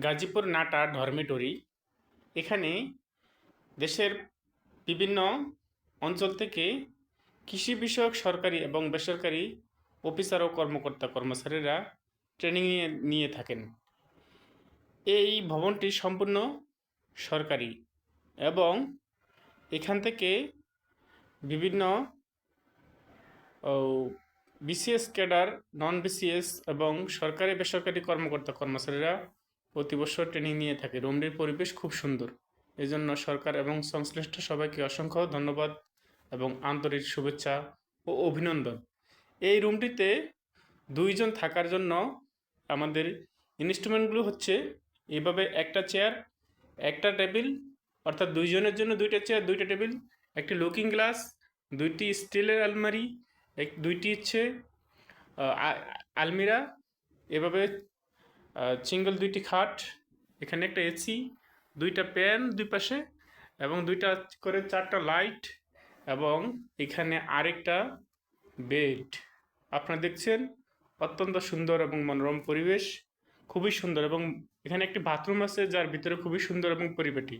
গাজীপুর নাটা dormitory. এখানে দেশের বিভিন্ন অঞ্চল থেকে কৃষি বিষয়ক সরকারি এবং বেসরকারি অফিসার ও কর্মকর্তা কর্মচারীরা ট্রেনিং নিয়ে থাকেন। এই ভবনটি সম্পূর্ণ সরকারি এবং এখান থেকে বিভিন্ন বিসিএস ক্যাডার, নন বিসিএস এবং সরকারি বেসরকারি কর্মকর্তা কর্মচারীরা প্রতি বছর ট্রেনিং নিয়ে থাকে। রুমটির পরিবেশ খুব সুন্দর, এই জন্য সরকার এবং সংশ্লিষ্ট সবাইকে অসংখ্য ধন্যবাদ এবং আন্তরিক শুভেচ্ছা ও অভিনন্দন। এই রুমটিতে দুইজন থাকার জন্য আমাদের ইনস্ট্রুমেন্টগুলো হচ্ছে এভাবে: একটা চেয়ার, একটা টেবিল, অর্থাৎ দুইজনের জন্য দুইটা চেয়ার, দুইটা টেবিল, একটি লুকিং গ্লাস, দুইটি স্টিলের আলমারি, দুইটি হচ্ছে আলমিরা, এভাবে সিঙ্গেল দুইটি খাট, এখানে একটা এসি, দুইটা প্যান দুই পাশে এবং দুইটা করে চারটা লাইট এবং এখানে আরেকটা বেড। আপনারা দেখছেন অত্যন্ত সুন্দর এবং মনোরম পরিবেশ, খুবই সুন্দর। এবং এখানে একটি বাথরুম আছে যার ভিতরে খুবই সুন্দর এবং পরিপাটি।